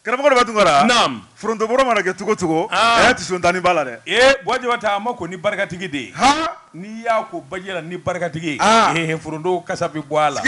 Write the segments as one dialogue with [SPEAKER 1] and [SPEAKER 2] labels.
[SPEAKER 1] karamɔgɔ de b'a tun kɔrɔ
[SPEAKER 2] naam
[SPEAKER 1] foronto bɔrɔ mana kɛ cogo o cogo ti sɔn taa ni b'a la dɛ
[SPEAKER 2] Bɔjabata a ma ko ni barikatigi de ye n'i y'a ko baji la ni barikatigi foronto kasa bɛ bɔ a la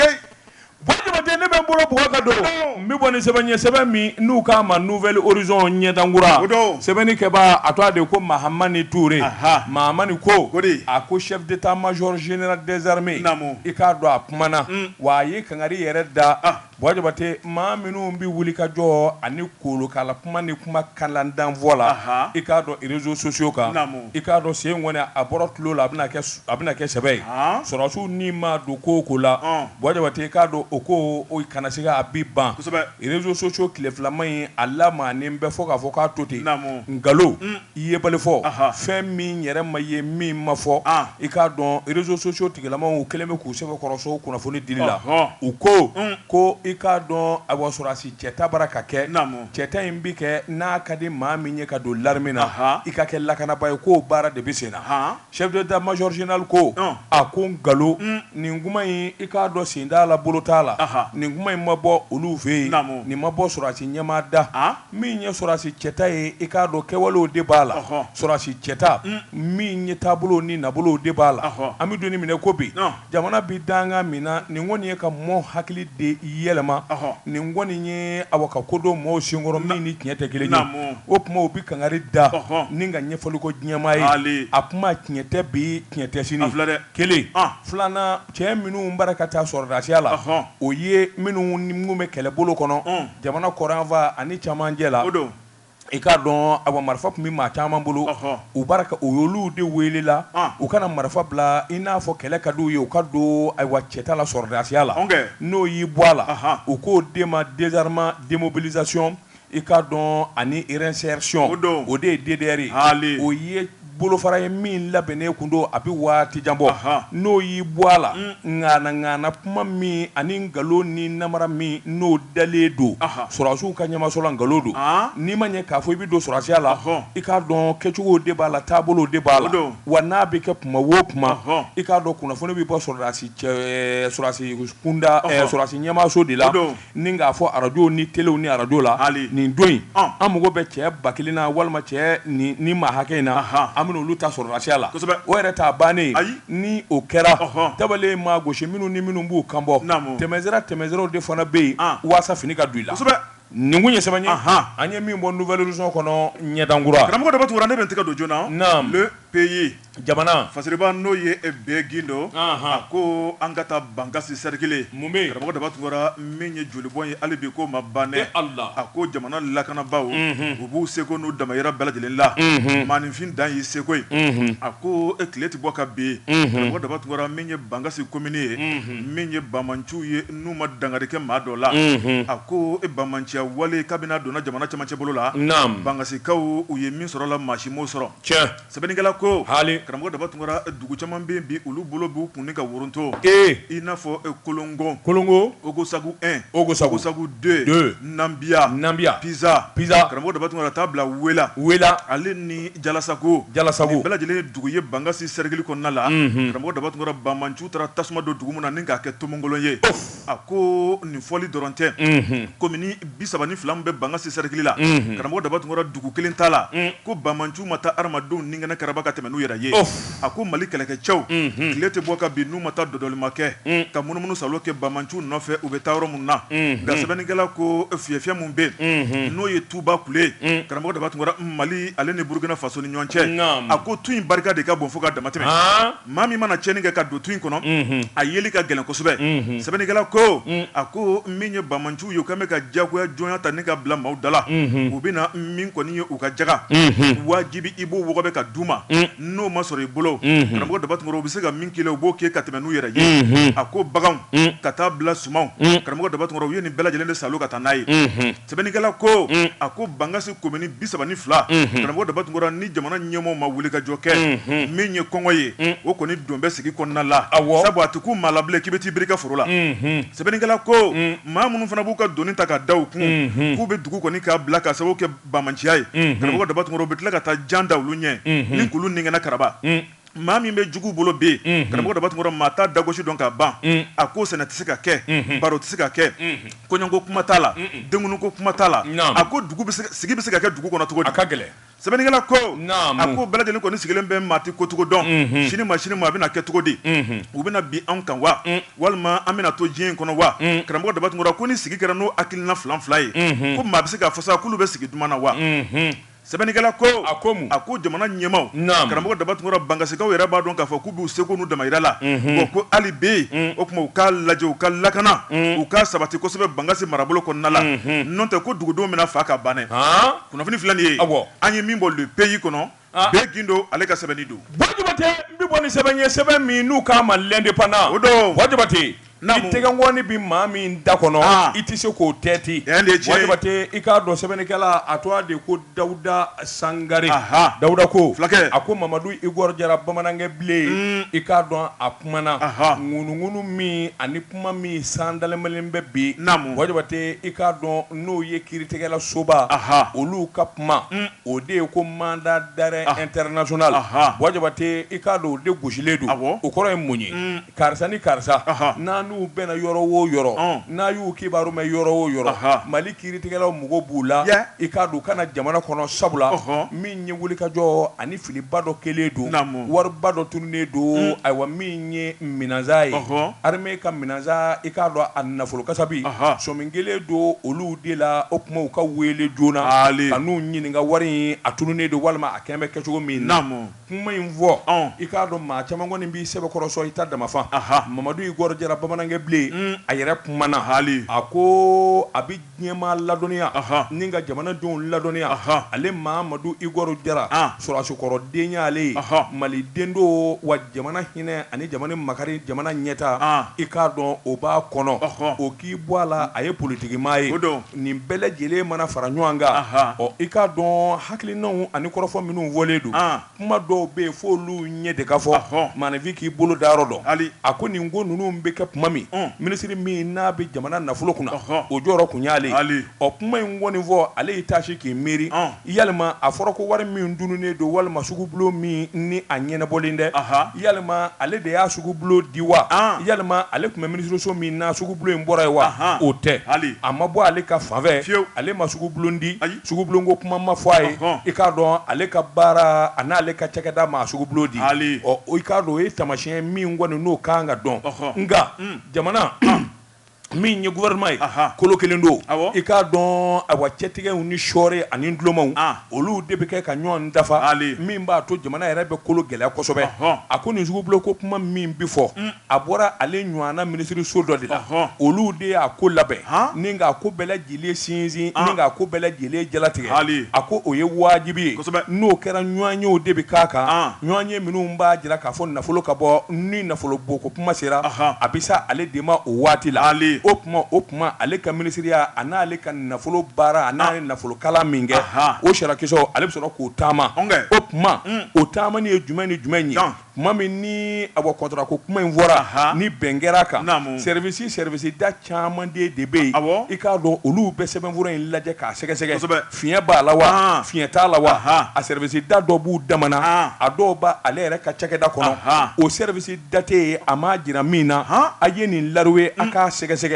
[SPEAKER 2] Bɔjabate ne bɛ n bolo bɔgɔ ka don n bɛ bɔ ni sɛbɛn ye sɛbɛn min n'u k'a ma nouvelle horizon ɲɛdankura sɛbɛnnikɛba a tɔgɔ de ko Mahamani Toure Mahamani ko a ko chef d'état major général des armées i k'a dɔn a kumana wa a ye kangari yɛrɛ da Bɔjabate maa minnu bɛ wuli ka jɔ ani kolokala kuma ni kuma kalandanfɔ la i k'a dɔn réseaux sociaux kan i k'a dɔn sen kɔni a bɔra tulo la a bɛna kɛ sɛbɛn ye sɔrɔsiw ni ma don ko o ko la Bɔjabate i k'a dɔn o ko o kana se a bi ban réseaux sociaux tile filama in a lamaanen bɛ fɔ k'a fɔ k'a to ten nkalon i ye bali fɔ fɛn min yɛrɛ ma ye min ma fɔ i k'a dɔn réseaux sociaux tigilamaw kɛlen bɛ k'u sɛbɛn kɔrɔsɔ kunnafoni dili la u ko i k'a dɔn a wa sɔrɔsi cɛta bara ka kɛ cɛta in bi kɛ n'a ka di maa min ye ka don l'armée na i ka kɛ lakanaba ye k'o baara de bɛ sen na chef d'état major général ko a ko nkalon nin kuma in i k'a dɔn sen t'a la bolo t'a la nin kuma in ma bɔ olu fɛ yen nin ma bɔ sɔrɔsi ɲɛmaa da min ye sɔrɔsi cɛta ye i k'a dɔn kɛwalew de b'a la sɔrɔsi cɛta min ye taabolo ni nabolo de b'a la an bɛ don ni minɛ ko bi jamana bi danga min na nin kɔni ye ka mɔɔ hakili de yɛlɛma nin kɔni ye awa ka kodɔn mɔɔw senkɔrɔ min ni tiɲɛ tɛ kelen ye o kuma u bi kangari da ni ka ɲɛfɔli ko ɲɛmaa ye a kuma tiɲɛ tɛ bi tiɲɛ tɛ sini kelen filanan cɛ minnu bara ka taa sɔrɔdasiya la o ye minnu ni mun bɛ kɛlɛbolo kɔnɔ jamana kɔrɔnfa ani camancɛ la i k'a dɔn awa marifa tun bɛ maa caman bolo u y'olu de wele la u kana marifa bila i n'a fɔ kɛlɛ ka d'u ye u ka don ayiwa cɛta la sɔrɔdasiya la n'o y'i bɔ a la u k'o de ma désarmement démobilisation i k'a dɔn ani réinsertion o de ye DDR ye o ye bolofara ye min labɛnnen kun don a bɛ waati jan bɔ n'o y'i bɔ a la ŋana kuma min ani nkalon ni namara min n'o dalen don sɔrɔsiw ka ɲɛmaso la nkalon don n'i ma ɲɛ k'a fɔ i bɛ don sɔrɔsiya la i k'a dɔn kɛcogow de b'a la taabolow de b'a la wa n'a bɛ kɛ kuma o kuma i k'a dɔn kunnafoni bɛ bɔ sɔrɔsi kunda sɔrɔsi ɲɛmaso de la ni k'a fɔ arajow ni telew ni arajo la nin don in an mago bɛ cɛ 1000 na walima cɛ ni maa hakɛ in na minnu olu ta sɔrɔdasiya la o yɛrɛ t'a bannen ni o kɛra tabalen maa gosi minnu ni minnu b'u kan bɔ tɛmɛsiraw de fana bɛ yen waasa fini ka don i la nin kun ye sɛbɛn ye an ye min bɔ nouvelle horizon kɔnɔ ɲɛdankura karamɔgɔ de b'a tunkara ne bɛ n tɛgɛ don joona le pays jamana fasiriba n'o ye bɛɛ gindo a ko an ka taa bankasi cercle mun bɛ yen karamɔgɔ de b'a tunkara min ye jolibɔn ye hali bi ko ma ban dɛ a ko jamana lakanabaaw u b'u seko n'u damayira bɛɛ lajɛlen la maaninfin dan y'i seko ye a ko tile tɛ bɔ ka bin karamɔgɔ de b'a tunkara min ye bankasi commune ye min ye bamanciw ye n'u ma dangari kɛ maa dɔ la a ko bamanciya wale kabini donna jamana camancɛ bolo la bangasikaw u ye min sɔrɔ la maa si m'o sɔrɔ sɛbɛnnikɛla ko karamɔgɔ de b'a tunkara dugu caman bɛ yen bi olu bolo b'u kun ni ka woronto i n'a fɔ kolongo ogosagu 1 ogosagu 2 Nambia Piza karamɔgɔ de b'a tunkara taa bila Wela ale ni Jalasago nin bɛɛ lajɛlen ye dugu ye bankasi cercle kɔnɔna la karamɔgɔ de b'a tunkara bamanciw taara tasuma don dugu min na ni k'a kɛ tomongolon ye a ko nin fɔli dɔrɔn tɛ komini 32 min bɛ bankasi cercle la karamɔgɔ de b'a tunkara dugu kelen t'a la ko bamanciw ma taa adamadenw ni kɛnɛ karaba ka tɛmɛ n'u yɛrɛ ye a ko Mali kɛlɛkɛcɛw tile tɛ bɔ ka bin n'u ma taa dɔdɔlima kɛ ka munumunu salo kɛ bamanciw nɔfɛ u bɛ taa yɔrɔ mun na nka sɛbɛnnikɛla ko fiyɛfiyɛ mun bɛ yen n'o ye Tuba Kule karamɔgɔ de b'a tunkara Mali ale ni Burkina Faso ni ɲɔgɔn cɛ a ko tu in barika de ka bon fo ka damatɛmɛ maa min mana tiɲɛni kɛ ka don tu in kɔnɔ a yeli ka gɛlɛn kosɛbɛ sɛbɛnnikɛla ko a ko min ye bamanciw ye u kan bɛ ka jagoya jɔnya ta ni ka bila maaw dala u bɛna min kɔni ye u ka jaga wajibi i b'o wɔgɔbɛ ka d'u ma n'o ma sɔrɔ i bolo karamɔgɔ de b'a tunkara u bɛ se ka min k'i la u b'o kɛ ka tɛmɛ n'u yɛrɛ ye a ko baganw ka taa bila sumanw karamɔgɔ de b'a tunkara u ye nin bɛɛ lajɛlen de salo ka taa n'a ye sɛbɛnnikɛla ko a ko bankasi komini 32 karamɔgɔ de b'a tunkara ni jamana ɲɛmɔgɔw ma wuli ka jɔ kɛ min ye kɔngɔ ye o kɔni don bɛ sigi kɔnɔna la sabu a tɛ k'u maa la bilen k'i bɛ t'i biri i ka foro la sɛbɛnnikɛla ko maa minnu fana b'u ka doni ta ka da u kun k'u bɛ dugu kɔni k'a bila ka sababu kɛ bamanciya ye karamɔgɔ de b'a tunkara u bɛ tila ka taa jan da olu ɲɛ ni k'olu ninkɛnɛ karaba
[SPEAKER 1] maa min bɛ jugu bolo bɛ yen karamɔgɔ Dabatungura maa t'a dagosi dɔn ka ban a ko sɛnɛ tɛ se ka kɛ baro tɛ se ka kɛ kɔɲɔko kuma t'a la denkunuko kuma t'a la a ko sigi bɛ se ka kɛ dugu kɔnɔ cogo di.
[SPEAKER 2] A ka gɛlɛn.
[SPEAKER 1] sɛbɛnnikɛla ko a ko bɛɛ lajɛlen kɔni sigilen bɛ maa tɛ kocogo dɔn sini ma a bɛna kɛ cogo di u bɛna bi anw kan wa walima an bɛna to diɲɛ in kɔnɔ wa karamɔgɔ Dabatungura ko ni sigi kɛra n'o hakilina fila ye ko maa bɛ se k'a fɔ sa k'olu bɛ sigi duman na wa. sɛbɛnnikɛla ko a ko jamana ɲɛmaw karamɔgɔ Dabatungura bangasikaw yɛrɛ b'a dɔn k'a fɔ k'u b'u seko n'u damayira la ko hali bi o tuma u k'a lajɛ u ka lakana u k'a sabati kosɛbɛ Bangasi marabolo kɔnɔna la n'o tɛ ko dugudenw bɛna fa ka banɛ kunnafoni filɛ nin ye an ye min bɔ le pays kɔnɔ bɛɛ gindo ale ka sɛbɛnni don.
[SPEAKER 2] Wajabate n bɛ bɔ ni sɛbɛn ye sɛbɛn min n'u k'a ma l'indépendant o don Wajabate i tɛgɛnkɔni bi maa min da kɔnɔ i tɛ se k'o tɛti Wajabate i k'a dɔn sɛbɛnnikɛla a tɔgɔ de ko Dawuda Sangare Dawuda ko a ko Mamadu Igor Jara bamanankɛ bilen i k'a dɔn a kumana ŋunuŋunu min ani kuma min san dalenmalen bɛ bi Wajabate i k'a dɔn n'o ye kiiritigɛla soba olu ka kuma o de ye ko mandat d'arrêt international Wajabate i k'a dɔn o de gosilen don o kɔrɔ ye mun ye karisa ni karisa n'u bɛnna yɔrɔ o yɔrɔ n'a y'u kibaru mɛn yɔrɔ o yɔrɔ Mali kiiritigɛlaw mago b'u la i k'a dɔn u kana jamana kɔnɔ sabula min ye wulikajɔ ani filiba dɔ kɛlen don wariba dɔ tununnen don ayiwa min ye minanzan ye armée ka minanzan i k'a dɔn a nafolo kasabi sɔmin kelen don olu de la o kuma u ka wele joona ka n'u ɲininka wari in a tununnen don walima a kɛn bɛ kɛcogo min na kuma in fɔ i k'a dɔn maa caman kɔni b'i sɛbɛkɔrɔsɔ i ta damafa Mamadu Igor Jara bamanankɛ bilen a yɛrɛ kumana a ko a bɛ diɲɛmaa ladɔnniya ni ka jamanadenw ladɔnniya ale Mamadu Igor Jara sɔrɔsikɔrɔden y'ale ye maliden don wa jamana hinɛ ani jamana makari jamana ɲɛta i k'a dɔn o b'a kɔnɔ o k'i bɔ a la a ye politikimaa ye nin bɛɛ lajɛlen mana fara ɲɔgɔn kan i k'a dɔn hakilinaw ani kɔrɔfɔ minnu fɔlen don kuma dɔw bɛ yen f'olu ɲɛ de ka fɔ maanifin k'i bolo da yɔrɔ dɔn a ko nin ko ninnu bɛ kɛ kuma min minisiri min n'a bɛ jamana nafolo kunna o jɔyɔrɔ kun y'ale kuma in kɔni fɔ ale y'i taasi k'i miiri yalima a fɔra ko wari min dununnen don walima sugubulon min ni a ɲɛnabɔlen dɛ yalima ale de y'a sugubulon di wa yalima ale tun bɛ minisiriso min na sugubulon in bɔra ye wa o tɛ a ma bɔ ale ka fanfɛ ale ma sugubulon di sugubulon ko kuma ma fɔ a ye i k'a dɔn ale ka baara a n'ale ka cakɛda ma sugubulon di i k'a dɔn o ye taamasiyɛn min kɔni n'o kan ka dɔn nka jamana min ye gouvernement ye kolo kelen don i k'a dɔn awa cɛtigɛw ni sɔɔri ani dulɔmaw olu de bɛ kɛ ka ɲɔgɔn dafa min b'a to jamana yɛrɛ bɛ kolo gɛlɛya kosɛbɛ a ko nin sugubulon ko kuma min bi fɔ a bɔra ale ɲɔgɔnna minisiriso dɔ de la olu de y'a ko labɛn ni k'a ko bɛɛ lajɛlen sinsin ni k'a ko bɛɛ lajɛlen jalatigɛ a ko o ye wajibi ye n'o kɛra ɲɔgɔn yew de bɛ k'a kan ɲɔgɔn ye minnu b'a jira k'a fɔ nafolo ka bɔ ni nafolo bɔko kuma sera a bɛ sa ale de ma o waati la o kuma ale ka minisiriya a n'ale ka nafolo baara a n'ale nafolo kala min kɛ o sarakisɛw ale bɛ sɔrɔ k'o taama o kuma o taama ni ye jumɛn ni jumɛn ye kuma min ni a bɔ kɔntara ko kuma in fɔra ni bɛn kɛra kan service da caman de bɛ yen i k'a dɔn olu bɛ sɛbɛnfura in lajɛ k'a sɛgɛsɛgɛ fiɲɛ b'a la wa fiɲɛ t'a la wa a service da dɔ b'u damana a dɔw b'a ale yɛrɛ ka cakɛda kɔnɔ o service date ye a m'a jira min na a ye nin laruwe a k'a sɛgɛsɛgɛ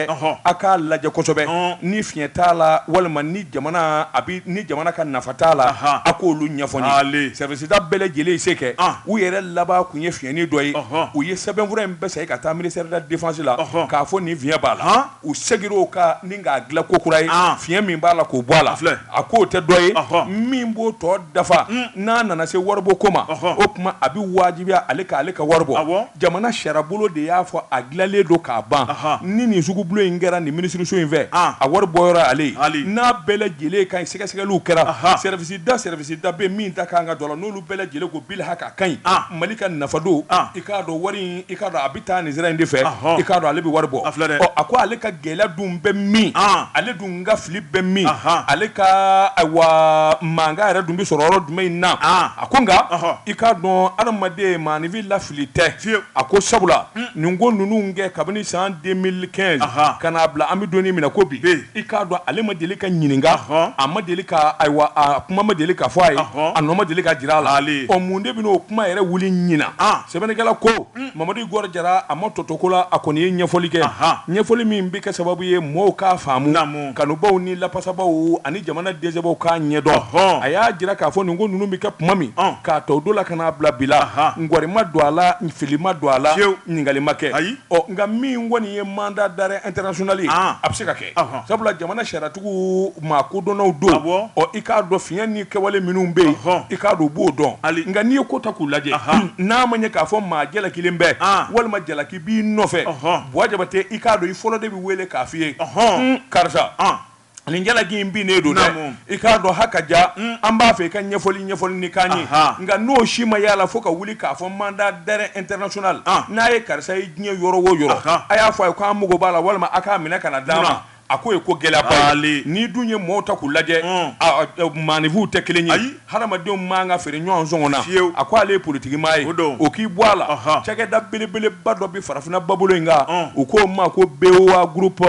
[SPEAKER 2] a k'a lajɛ kosɛbɛ ni fiɲɛ t'a la walima ni jamana ka nafa t'a la a k'olu ɲɛfɔ ye service da bɛɛ lajɛlen se kɛ u yɛrɛ laban kun ye fiɲɛni dɔ ye u ye sɛbɛnfura in bɛɛ segin ka taa ministère de la défense la k'a fɔ nin fiɲɛ b'a la u segir'o kan ni k'a dilan ko kura ye fiɲɛ min b'a la k'o bɔ a la a k'o tɛ dɔ ye min b'o tɔ dafa n'a nana se waribɔ ko ma o tuma a bɛ wajibiya ale ka wari bɔ jamana sarabolo de y'a fɔ a dilanlen don k'a ban ni nin sugubulon in kɛra nin minisiriso in fɛ a wari bɔyɔrɔ ale n'a bɛɛ lajɛlen ka ɲi sɛgɛsɛgɛliw kɛra service da bɛ min ta kan ka dɔ la n'olu bɛɛ lajɛlen ko bil haka ka ɲi Mali ka nafa don i k'a dɔn wari i k'a dɔn a bɛ taa nin sira in de fɛ i k'a dɔn ale bɛ wari bɔ a ko ale ka gɛlɛya dun bɛ min ale dun ka fili bɛ min ale ka mankan yɛrɛ dun bɛ sɔrɔ yɔrɔ jumɛn in na a ko nka i k'a dɔn adamaden maanifin lafili tɛ a ko sabula nin ko ninnu kɛ kabini san 2015 ka n'a bila an bɛ donni minɛ ko bi i k'a dɔn ale ma deli ka ɲininka a ma deli ka a kuma ma deli ka fɔ a ye a nɔ ma deli ka jira a la mun de bɛ n'o kuma yɛrɛ wuli ɲina sɛbɛnnikɛla ko Mamadu Igor Jara a ma tɔtɔ ko la a kɔni ye ɲɛfɔli kɛ ɲɛfɔli min bɛ kɛ sababu ye mɔɔw k'a faamu kanubaw ni lapasabaw ani jamana dɛsɛbaw k'a ɲɛdɔn a y'a jira k'a fɔ nin ko ninnu bɛ kɛ tuma min k'a tɔ do la ka n'a bila bi la ngɔri ma don a la fili ma don a la ɲininkali ma kɛ nka min kɔni ye mandat d'arrêt international ye a bɛ se ka kɛ sabula jamana sariyatigiw maa kodɔnnaw don i k'a dɔn fiɲɛ ni kɛwale minnu bɛ yen i k'a dɔn u b'o dɔn nka n'i ye ko ta k'u lajɛ n'a ma ɲɛ k'a fɔ maa jalakilen bɛɛ walima jalaki b'i nɔfɛ Buwa Jabate i k'a dɔn i fɔlɔ de bɛ wele k'a f'i ye karisa nin jalaki in bi ne don dɛ i k'a dɔn hakaja an b'a fɛ i ka ɲɛfɔli ni k'an ye nka n'o si ma y'a la fo ka wuli k'a fɔ mandat d'arrêt international n'a ye karisa ye diɲɛ yɔrɔ o yɔrɔ a y'a fɔ a ye k'an mago b'a la walima a k'a minɛ ka na d'a ma a ko ye ko gɛlɛyaba ye n'i dun ye mɔɔw ta k'u lajɛ maanifinw tɛ kelen ye hadamadenw man ka feere ɲɔgɔn sɔngɔ na a ko ale ye politiki maa ye o k'i bɔ a la cakɛda belebeleba dɔ bɛ farafinna babolo in kan u k'o ma ko BOA groupe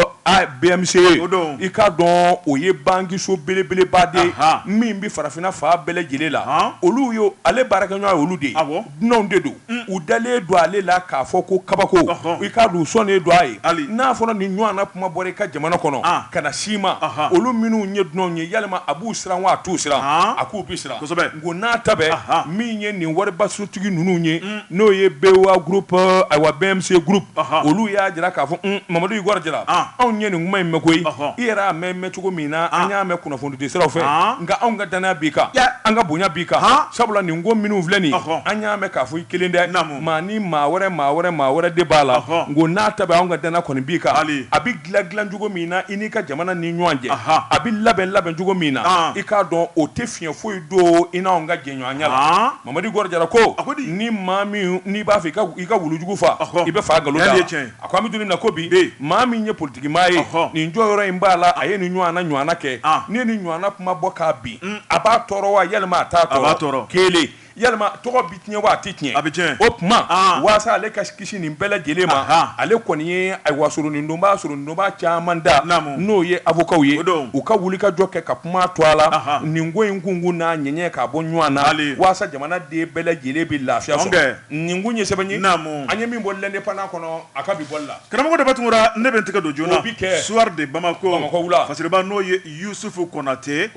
[SPEAKER 2] BMC i k'a dɔn o ye bankiso belebeleba de min bɛ farafinna fa bɛɛ lajɛlen la olu ye ale baarakɛɲɔgɔn ye olu de ye dunanw de don u dalen don ale la k'a fɔ ko kabako i k'a dɔn u sɔnnen don a ye n'a fɔra nin ɲɔgɔn na kuma bɔra i ka jamana kɔnɔ ka na si ma olu minnu ye dunanw ye yalima a b'u siran wa a t'u siran a k'u bi siran ngo n'a ta bɛ min ye nin waribasotigi ninnu ye n'o ye BOA groupe ayiwa BMC groupe olu y'a jira k'a fɔ Mamadu Igor Jara anw ye nin kuma in mɛn koyi i yɛrɛ y'a mɛn cogo min na an y'a mɛn kunnafonidi siraw fɛ nka anw ka danaya b'i kan an ka bonya b'i kan sabula nin ko minnu filɛ nin an y'a mɛn k'a fɔ i kelen dɛ maa ni maa wɛrɛ de b'a la ngo n'a ta bɛ anw ka danaya kɔni b'i kan a bɛ dilan cogo min na i n'i ka jamana ni ɲɔgɔn cɛ a bɛ labɛn cogo min na i k'a dɔn o tɛ fiɲɛ foyi don i n'anw ka jɛɲɔgɔnya la Mamadu Igor Jara ko ni maa min n'i b'a fɛ i ka wulujugu fa i bɛ fa nkalon da a ko an bɛ don min na ko bi maa min ye politiki maa ye nin jɔyɔrɔ in b'a la a ye nin ɲɔgɔnna kɛ ni ye nin ɲɔgɔnna kuma bɔ k'a bin a b'a tɔɔrɔ wa yalima a t'a tɔɔrɔ kelen yalima tɔgɔ bi tiɲɛ wa a tɛ tiɲɛ a bɛ tiɲɛ o tuma waasa ale ka kisi nin bɛɛ lajɛlen ma ale kɔni ye ayiwa soronin donbaa caman da n'o ye avocaw ye u ka wuli ka jɔ kɛ ka kuma to a la nin ko in kunkun n'a ɲɛɲɛ k'a bɔ ɲɔgɔn na waasa jamana den bɛɛ lajɛlen bɛ lafiya sɔrɔ nin kun ye sɛbɛn ye an ye min bɔ l'indépendance kɔnɔ a ka bi bɔli la
[SPEAKER 1] karamɔgɔ de Batunkura ne bɛ n tɛgɛ don joona
[SPEAKER 2] o bi kɛ
[SPEAKER 1] soir de Bamako la Fasiriba n'o ye Yusufu Konate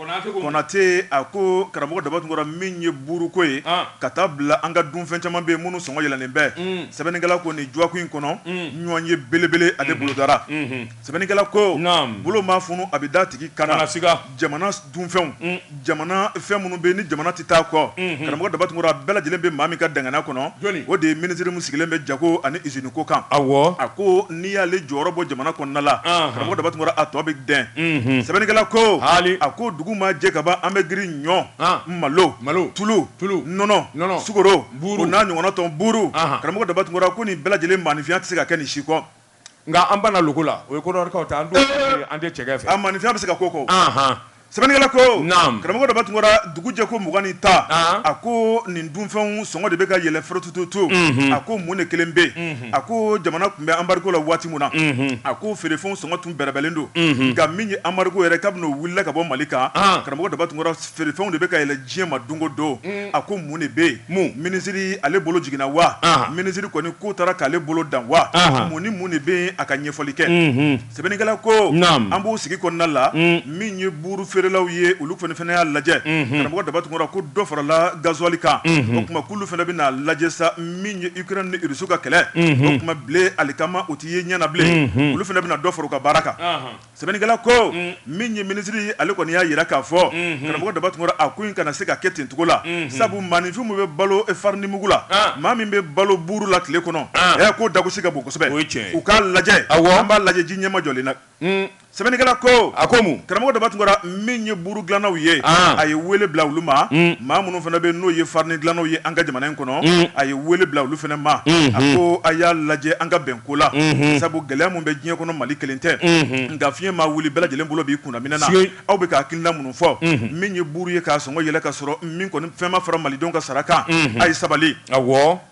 [SPEAKER 1] a ko karamɔgɔ de Batunkura min ye buruko ye ka taa bila an ka dunfɛn caman bɛ yen minnu sɔngɔ yɛlɛnnen bɛɛ sɛbɛnnikɛla ko nin juwaku in kɔnɔ ɲɔgɔn ye belebele ale bolodara sɛbɛnnikɛla ko bolo ma funu a bɛ da tigi kana jamana dunfɛnw jamana fɛn minnu bɛ yen ni jamana tɛ taa kɔ karamɔgɔ de Batunkura bɛɛ lajɛlen bɛ maa min ka danganiya kɔnɔ o de ye minisiri min sigilen bɛ jago ani usine ko kan a ko n'i y'ale jɔyɔrɔ bɔ jamana kɔnɔna la karamɔgɔ de Batunkura a tɔ bɛ dɛn sɛbɛnnikɛla ko a ko dugu ma jɛ ka ban an bɛ giri ɲɔ malo tulu nɔnɔ sukoro o n'a ɲɔgɔnna tɔn buru karamɔgɔ de Batunkura ko nin bɛɛ lajɛlen maanifinya tɛ se ka kɛ nin si kɔ
[SPEAKER 2] nka an banna logo la o ye kodɔnkaw ta an tɛ cɛkɛ fɛ
[SPEAKER 1] a maanifinya bɛ se ka ko kɔ sɛbɛnnikɛla ko karamɔgɔ de Batunkura dugu jɛ ko 20 a ko nin dunfɛnw sɔngɔ de bɛ ka yɛlɛ fɛrɛtututu a ko mun de kelen bɛ a ko jamana tun bɛ embargo la waati min na a ko feerefɛnw sɔngɔ tun bɛrɛbɛlen don nka min ye embargo yɛrɛ kabini o wulila ka bɔ Mali kan karamɔgɔ de Batunkura feerefɛnw de bɛ ka yɛlɛ diɲɛ ma don o don a ko mun de bɛ yen minisiri ale bolo jiginna wa minisiri kɔni ko taara k'ale bolo dan wa mun ni mun de bɛ yen a ka ɲɛfɔli kɛ sɛbɛnnikɛla ko an b'o sigi kɔnɔna la min ye buru feerelaw ye olu fana y'a lajɛ karamɔgɔ de Batunkura ko dɔ farala gasoil kan o tuma k'olu fana bɛna lajɛ sa min ye Ukraine ni Russie ka kɛlɛ o tuma bile alikama o tɛ ye ɲɛna bilen olu fana bɛna dɔ fara u ka baara kan sɛbɛnnikɛla ko min ye minisiri ale kɔni y'a jira k'a fɔ karamɔgɔ de Batunkura a ko in kana se ka kɛ ten cogo la sabu maanifin min bɛ balo farine mugu la maa min bɛ balo buru la tile kɔnɔ ko dagosi ka bon kosɛbɛ u k'a lajɛ an b'a lajɛ ji ɲɛma jɔlen na sɛbɛnnikɛla ko a ko mun karamɔgɔ de Batunkura min ye buru dilannaw ye a ye wele bila olu ma maa minnu fana bɛ n'o ye farine dilannaw ye an ka jamana in kɔnɔ a ye wele bila olu fana ma a ko a y'a lajɛ an ka bɛn ko la sabu gɛlɛya min bɛ diɲɛ kɔnɔ Mali kelen tɛ nka fiɲɛ ma wuli bɛɛ lajɛlen bolo b'i kunna minɛ na aw bɛ ka hakilina minnu fɔ min ye buru ye k'a sɔngɔ yɛlɛ ka sɔrɔ min kɔni fɛn ma fara malidenw ka sara kan a ye sabali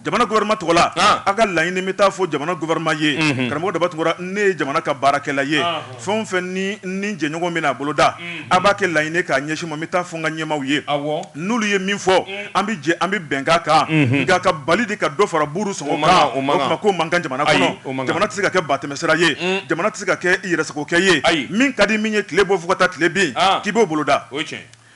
[SPEAKER 1] jamana gouvernement tɔgɔ la a ka laɲini bɛ taa fɔ jamana gouvernement ye karamɔgɔ de Batunkura ne ye jamana ka baarakɛla ye fɛn fɛn ni jɛɲɔgɔn bɛna boloda a b'a kɛ laɲini k'a ɲɛsin ma n bɛ taa fɔ n ka ɲɛmaaw ye n'olu ye min fɔ an bɛ jɛ an bɛ bɛnkan kan nka ka bali de ka dɔ fara buru sɔngɔ kan o tuma ko man kan jamana kɔnɔ jamana tɛ se ka kɛ batɛmɛsira ye jamana tɛ se ka kɛ yɛrɛsagokɛ ye min ka di min ye tile bɔ fo ka taa tile bin k'i b'o boloda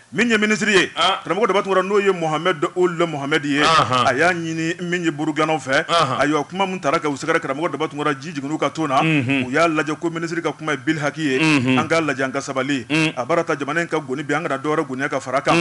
[SPEAKER 1] min ye minisiri ye karamɔgɔ Dabatungara n'o ye Mohamed Ould Mohamed ye a y'a ɲini min ye burugilanaw fɛ ayiwa kuma mun taara ka u sɛgɛrɛ karamɔgɔ Dabatungara ji jiginnu ka ton na u y'a lajɛ ko minisiri ka kuma ye Bil Haki ye an k'a lajɛ an ka sabali a baara ta jamana in ka goni bi an kana dɔwɛrɛ goniya ka fara kan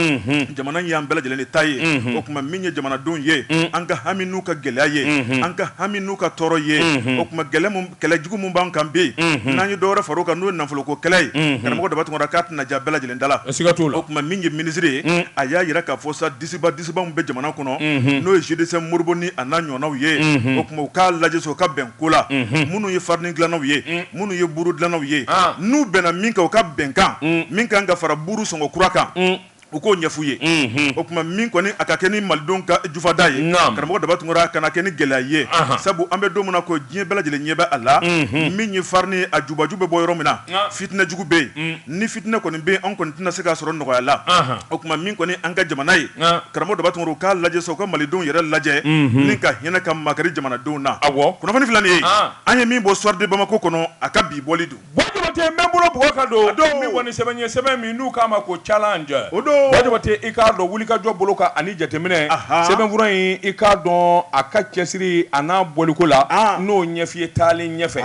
[SPEAKER 1] jamana in y'an bɛɛ lajɛlen de ta ye o tuma min ye jamanadenw ye an ka hami n'u ka gɛlɛya ye an ka hami n'u ka tɔɔrɔ ye o tuma kɛlɛ jugu mun b'an kan bi n'an ye dɔwɛrɛ fara o kan n'o ye nafoloko kɛlɛ ye karamɔgɔ Dabatungara k'a tɛna ja bɛɛ lajɛlen da la o tuma min ye minisiri ye a y'a yira k'a fɔ sa disiba bɛ jamana kɔnɔ n'o ye GDC Moribo ni a n'a ɲɔgɔnnaw ye o tuma u k'a lajɛ so u ka bɛn ko la minnu ye farini dilannaw ye minnu ye buru dilannaw ye n'u bɛnna min kan u ka bɛnkan min kan ka fara buru sɔngɔ kura kan u k'o ɲɛf'u ye o tuma min kɔni a ka kɛ ni malidenw ka jufada ye karamɔgɔ Dabatungara kana kɛ ni gɛlɛya ye sabu an bɛ don min na ko diɲɛ bɛɛ lajɛlen ɲɛ bɛ a la min ye farini a jubaju bɛ bɔ yɔrɔ min na fitinɛ jugu bɛ yen ni fitinɛ kɔni bɛ yen an kɔni tɛna se k'a sɔrɔ nɔgɔya la o tuma min kɔni an ka jamana ye karamɔgɔ Dabatungara u k'a lajɛ sa u ka malidenw yɛrɛ lajɛ ni ka hinɛ ka makari jamanadenw na kunnafoni fila nin ye an ye min bɔ Soir de Bamako kɔnɔ a ka bi bɔli don
[SPEAKER 2] Wajabate n bɛ n bolo bugɔ ka don min kɔni sɛbɛn ye sɛbɛn min n'u k'a ma ko challenge Wajabate i k'a dɔn wulikajɔ bolo kan ani jateminɛ sɛbɛnfura in i k'a dɔn a ka cɛsiri a n'a bɔliko la n'o ɲɛf'iye taalen ɲɛfɛ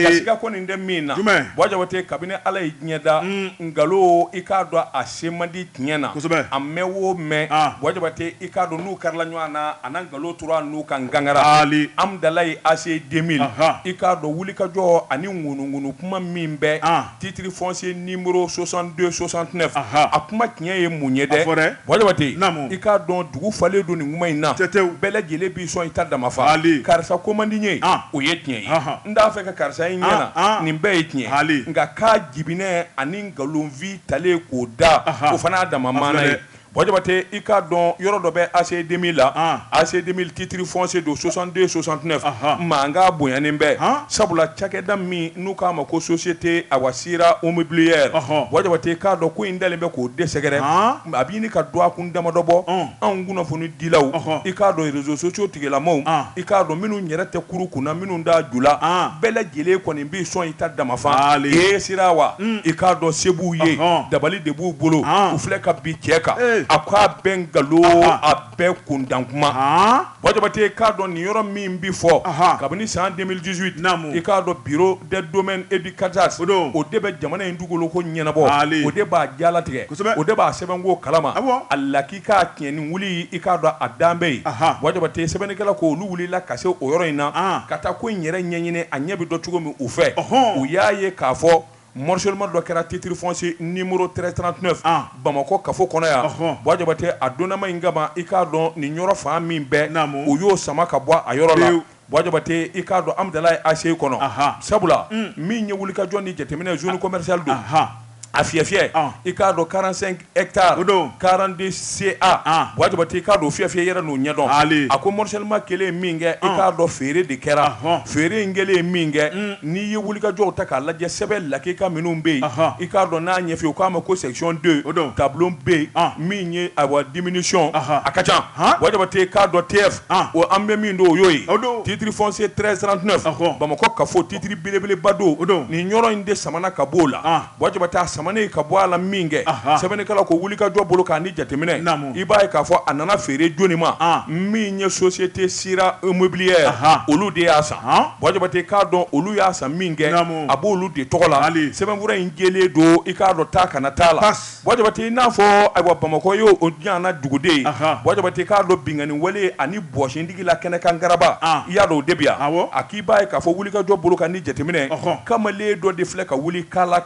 [SPEAKER 2] gasiga kɔni tɛ min na Wajabate kabini Ala ye diɲɛ da nkalon i k'a dɔn a se man di tiɲɛ na a mɛn o mɛn Wajabate i k'a dɔn n'u karila ɲɔgɔn na a na nkalon tora n'u kan gangara Amdalayi AC 2000 i k'a dɔn wulikajɔ ani ŋunuŋunu kuma min bɛ titre foncier numéro 62 69 a kuma tiɲɛ ye mun ye dɛ Wajabate i k'a dɔn dugu falen don nin kuma in na bɛɛ lajɛlen b'i sɔn i ta damafa karisa ko man di n ye o ye tiɲɛ ye n t'a fɛ ka karisa in ɲɛna nin bɛɛ ye tiɲɛ nka k'a jibinɛ ani nkalonvi talen k'o da o fana y'a dama maana ye Wajabate i k'a dɔn yɔrɔ dɔ bɛ AC 2000 la AC 2000 titre foncier don 62 69 mankan bonyanen bɛ sabula cakɛda min n'u k'a ma ko société Awasira Immobilière Wajabate i k'a dɔn ko in dalen bɛ k'o dɛsɛgɛrɛ a b'i ni ka don a kun damadɔ bɔ anw kunnafoni dilaw i k'a dɔn réseaux sociaux tigilamaw i k'a dɔn minnu yɛrɛ tɛ kuru kunna minnu t'a ju la bɛɛ lajɛlen kɔni b'i sɔn i ta damafa sira wa i k'a dɔn se b'u ye dabali de b'u bolo u filɛ ka bi cɛ kan a k'a bɛɛ nkalon a bɛɛ kundan kuma Wajabate k'a dɔn nin yɔrɔ min bi fɔ kabini san 2018 i k'a dɔn bureau des domaines et du cadastre o de bɛ jamana in dugukolo ko ɲɛnabɔ o de b'a jalatigɛ o de b'a sɛbɛnko kalama a laki k'a tiɲɛ ni wuli i k'a dɔn a dan bɛ yen Wajabate sɛbɛnnikɛla ko olu wulila ka se o yɔrɔ in na ka taa ko in yɛrɛ ɲɛɲini a ɲɛ bɛ dɔn cogo min u fɛ u y'a ye k'a fɔ morcellement dɔ kɛra titre foncier numéro 1339 Bamako kafo kɔnɔ yan Wajabate a donnama in kama i k'a dɔn nin yɔrɔ fan min bɛɛ u y'o sama ka bɔ a yɔrɔ la Wajabate i k'a dɔn Amdalayi AC kɔnɔ sabula min ye wulikajɔ ni jateminɛ zone commerciale don a fiyɛ i k'a dɔn 45 hectares 42 CA Wajabate i k'a dɔn fiyɛ yɛrɛ n'o ɲɛdɔn a ko morcellement kelen min kɛ i k'a dɔn feere de kɛra feere in kelen min kɛ n'i ye wulikajɔw ta k'a lajɛ sɛbɛn lakika minnu bɛ yen i k'a dɔn n'a ɲɛfɛ u k'a ma ko section 2 tableau B min ye diminution a ka ca Wajabate i k'a dɔn TF o an bɛ min don o y'o ye titre foncier 1339 Bamako kafo titre belebeleba don nin yɔrɔ in de samana ka b'o la Wajabate samane ka bɔ a la min kɛ sɛbɛnnikɛla ko wulikajɔ bolo k'a ni jateminɛ i b'a ye k'a fɔ a nana feere joni ma min ye société Sira Immobilière olu de y'a san Wajabate k'a dɔn olu y'a san min kɛ a b'olu de tɔgɔ la sɛbɛnfura in jɛlen don i k'a dɔn taa kana t'a la Wajabate i n'a fɔ ayiwa Bamako ye o ɲana duguden Wajabate k'a dɔn bingani wale ani bɔsindigi la kɛnɛkan garaba i y'a dɔn o de bi yan a k'i b'a ye k'a fɔ wulikajɔ bolo k'a ni jateminɛ kamalen dɔ de filɛ ka wuli kala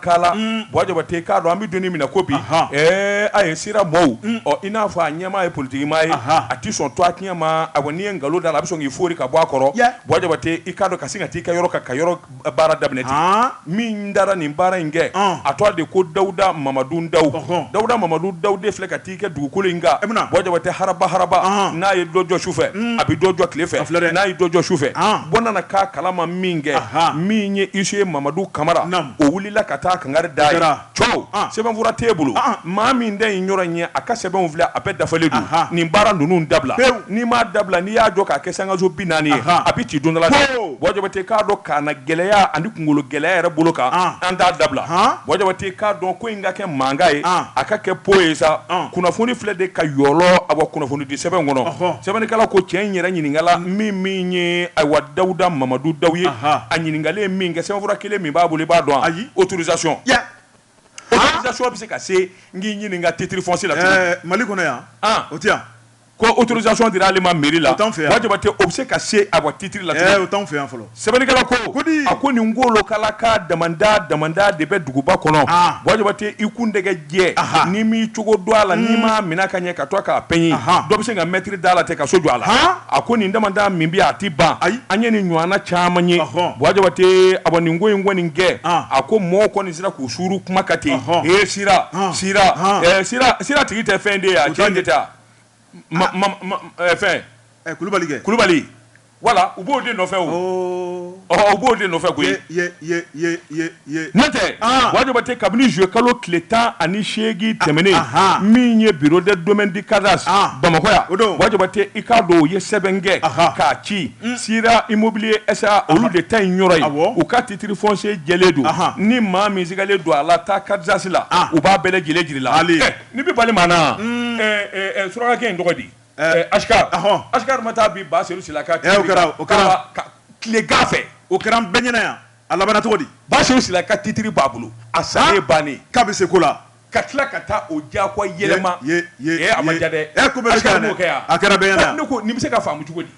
[SPEAKER 2] Wajabate te k'a dɔn an bɛ donni minɛ ko bi a ye sira mɔw ɔ i n'a fɔ a ɲɛmaa ye politiki maa ye a ti sɔn to a tiɲɛ ma a n'i ye nkalon da la a bɛ sɔn k'i fori ka bɔ a kɔrɔ Buwa Jabate i k'a dɔn ka sin ka t'i ka yɔrɔ ka yɔrɔ baara daminɛ ten min dara nin baara in kɛ a tɔgɔ de ko Dawuda Mamadu Ndaw Dawuda Mamadu Ndaw de filɛ ka t'i kɛ dugukolo in kan Buwa Jabate haraba n'a ye dɔ jɔ sufɛ a bɛ dɔ jɔ tile fɛ n'a ye dɔ jɔ sufɛ bɔ nana k'a kalama min kɛ min ye Isu ye Mamadu Kamara o wulila ka taa kangari da ye cɔw sɛbɛnfura t'e bolo maa min da in yɔrɔ ɲɛ a ka sɛbɛnw filɛ a bɛɛ dafalen don nin baara ninnu dabila n'i m'a dabila n'i y'a jɔ k'a kɛ sangaso 40 ye a bɛ ci don dɔ la dɛ Buwa Jabate k'a dɔn k'a na gɛlɛya ani kunkolo gɛlɛya yɛrɛ bolo kan an t'a dabila Buwa Jabate k'a dɔn ko in ka kɛ mankan ye a ka kɛ po ye sa kunnafoni filɛ de ka yɔlɔ a wa kunnafoni di sɛbɛn kɔnɔ sɛbɛnnikɛla ko cɛ in yɛrɛ ɲininkala min ye ayiwa Dawuda Mamadu Ndaw ye a ɲininkali ye min kɛ sɛbɛnfura kelen min b'a bolo i b'a dɔn ayi autorisation autorisation bɛ se ka se n k'i ɲininka titre foncier la
[SPEAKER 1] Mali kɔnɔ yan o tɛ yan
[SPEAKER 2] ko autorisation dira ale ma mairie la Buwa Jabate o bɛ se ka se a wa titre la
[SPEAKER 1] o t'anw fɛ yan fɔlɔ
[SPEAKER 2] sɛbɛnnikɛla ko a ko nin ngolo kala ka damanda de bɛ duguba kɔnɔ Buwa Jabate i kun dɛgɛ jɛ n'i m'i cogo dɔn a la n'i m'a minɛ ka ɲɛ ka to k'a pɛɲi dɔ bɛ se ka mɛtiri da la ten ka so jɔ a la a ko nin damanda min bɛ a ti ban an ye nin ɲɔgɔnna caman ye Buwa Jabate a nin ko in kɔni kɛ a ko mɔgɔw kɔni sera k'u suru kuma ka ten sira tigi tɛ fɛn de ye a cɛ de tɛ fɛn Kulubali wala u b'o de nɔfɛ o u b'o de nɔfɛ koyi n'o tɛ Buwa Jabate kabini juillet kalo tile 18 tɛmɛnen min ye bureau de domaine du cadastre Bamakɔ yan Buwa Jabate i k'a dɔn u ye sɛbɛn kɛ k'a ci Sira Immobilier SA olu de ta in yɔrɔ ye u ka titre foncier jɛlen don ni maa min sigalen don a la taa cadastre la u b'a bɛɛ lajɛlen jira la ni bɛ bali maa na surakakɛ in tɔgɔ di Ashkar ma taa bi ba Seydou Silaka
[SPEAKER 1] o kɛra
[SPEAKER 2] tile gan fɛ
[SPEAKER 1] o kɛra an bɛɛ ɲɛna yan a labanna cogo di
[SPEAKER 2] ba Seydou Silaka titre b'a bolo a salen bannen
[SPEAKER 1] k'a bɛ se ko la
[SPEAKER 2] ka tila ka taa o diyagoya yɛlɛma a ma diya dɛ
[SPEAKER 1] ko bɛɛ bɛ kɛ yan a kɛra bɛɛ ɲɛna yan
[SPEAKER 2] ne ko nin bɛ se ka faamu cogo di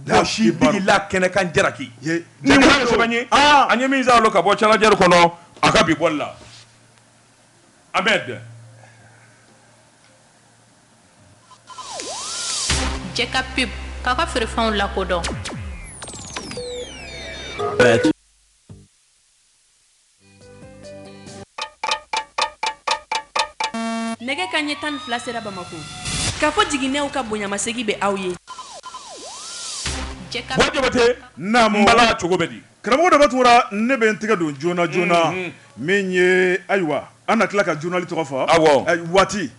[SPEAKER 2] Bɔsi digila kɛnɛkan Jaraki ni mun ye sɛbɛn ye an ye min zaa ka bɔ Challenger kɔnɔ a ka bi bɔli la Ahmed
[SPEAKER 3] Jeka pub k'a ka feerefɛnw lakodɔn
[SPEAKER 4] nɛgɛ kanɲɛ 12 sera Bamako k'a fɔ jiginɛw ka bonyamasegi bɛ aw ye
[SPEAKER 2] Buwa Jabate mbala cogo bɛ di
[SPEAKER 1] karamɔgɔ dɔ bɛ tugura ne bɛ n tɛgɛ don joona min ye ayiwa an na tila ka journal tɔgɔ fɔ waati